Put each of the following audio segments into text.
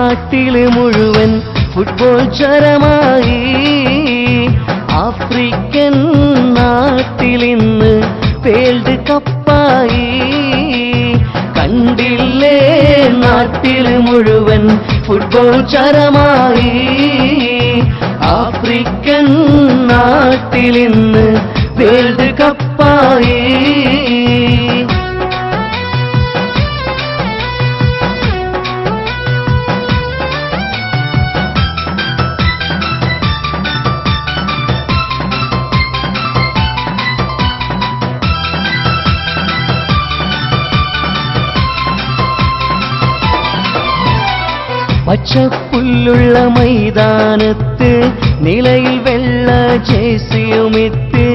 നാട്ടില് മുഴുവൻ ഫുട്ബോൾ ചരമായി. ആഫ്രിക്കൻ നാട്ടിലിന്ന് വേൾഡ് കപ്പായി. കണ്ടില്ലേ നാട്ടില് മുഴുവൻ ഫുട്ബോൾ ചരമായി. ആഫ്രിക്കൻ നാട്ടിലിന്ന് വേൾഡ് കപ്പായി. പച്ചപ്പുല്ലുള്ള മൈതാനത്ത് നിലയിൽ വെള്ള ജേഴ്സിയുമിട്ട്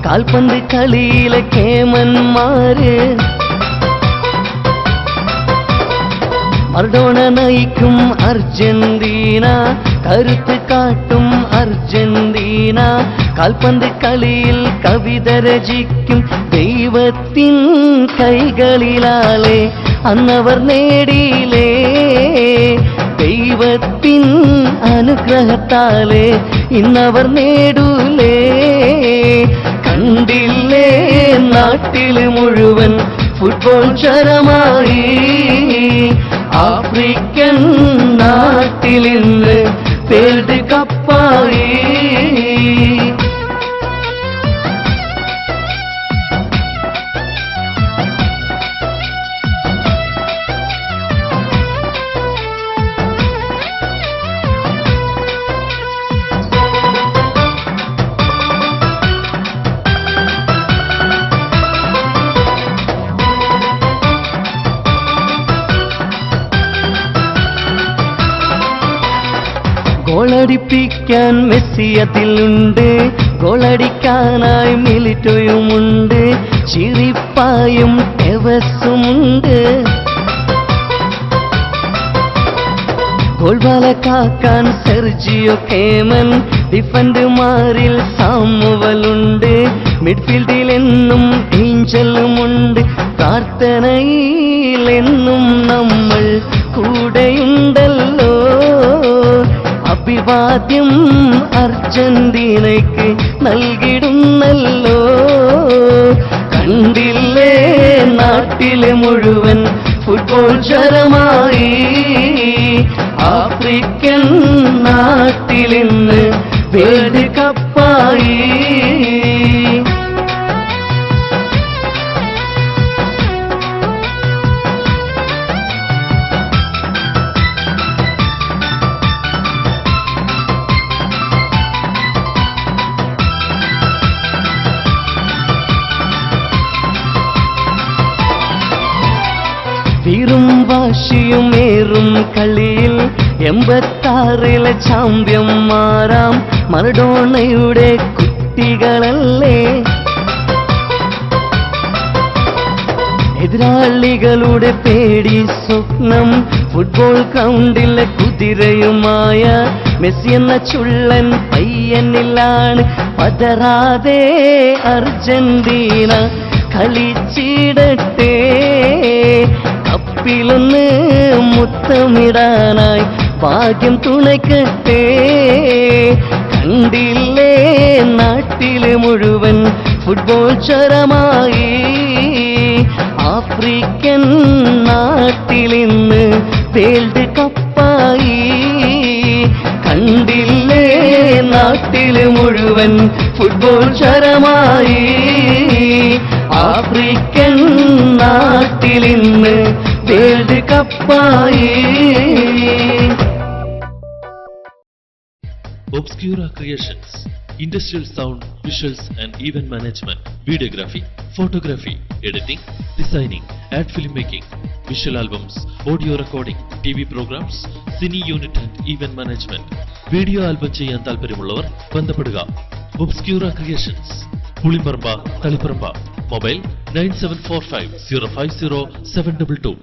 കാൽപന്ത് കളിയിലെ കേമന്മാര്. മറഡോണ നയിക്കും അർജന്റീന, കരുത്ത് കാട്ടും അർജന്റീന. കാൽപന്ത് കളിയിൽ കവിത രചിക്കും ദൈവത്തിൻ കൈകളിലാലേ അന്നവർ നേടിയിലേ. ദൈവത്തിൻ അനുഗ്രഹത്താലേ ഇന്നവർ നേടൂലേ. കണ്ടില്ലേ നാട്ടില് മുഴുവൻ ഫുട്ബോൾ ചരമായി. ആഫ്രിക്കൻ നാട്ടിലിന്ന് വേൾഡ് കപ്പായി. ഗോളടിപ്പിക്കാൻ മെസ്സി അതിലുണ്ട്, ഗോളടിക്കാനായി മിലിറ്റോയുമുണ്ട്, ചിരിപ്പായും ടെവസുമുണ്ട്. ഗോൾവാല കാക്കാൻ സെർജിയോ കേമൻ, ഡിഫൻഡുമാരിൽ സാമുവലുണ്ട്, മിഡ്ഫീൽഡിൽ എന്നും ഏഞ്ചലുമുണ്ട്. പ്രാർത്ഥനയിലെന്നും നമ്മൾ കൂടെയുണ്ടല്ലോ. അഭിവാദ്യം അർജന്റീനയ്ക്ക് നൽകിടുന്നല്ലോ. കണ്ടില്ലേ നാട്ടില് മുഴുവൻ ഫുട്ബോൾ ചരമായി. ആഫ്രിക്കൻ നാട്ടിലിന്ന് വേൾഡ് കപ്പായി. വീറും വാശിയുമേറും കളിയിൽ 86-ലെ ചാമ്പ്യന്മാരാം മറഡോണയുടെ കുട്ടികളല്ലേ. എതിരാളികളുടെ പേടി സ്വപ്നം ഫുട്ബോൾ ഗ്രൗണ്ടിലെ കുതിരയുമായ മെസ്സി എന്ന ചുള്ളൻ പയ്യനിലാണ്. പതറാതെ അർജന്റീന കളിച്ചിടട്ടെ. കപ്പിലൊന്ന് മുത്തമിടാനായി ഭാഗ്യം തുണയ്ക്കട്ടെ. കണ്ടില്ലേ നാട്ടില് മുഴുവൻ ഫുട്ബോൾ ചരമായി. ആഫ്രിക്കൻ നാട്ടിലിന്ന് വേൾഡ് കപ്പായി. കണ്ടില്ലേ നാട്ടില് മുഴുവൻ ഫുട്ബോൾ ചരമായി. ആഫ്രിക്കൻ നാട്ടിലിന്ന് വേൾഡ് കപ്പായി. Obscura Creations, Industrial Sound, Visuals and Event Management, Videography, Photography, Editing, Designing, Ad Filmmaking, Visual Albums, Audio Recording, TV Programs, Cine Unit and Event Management. Video album ചെയ്യാൻ താൽപര്യമുള്ളവർ ബന്ധപ്പെടുക. Obscura Creations, പുളിപ്പറമ്പ, Taliparamba. Mobile 9745 050 722.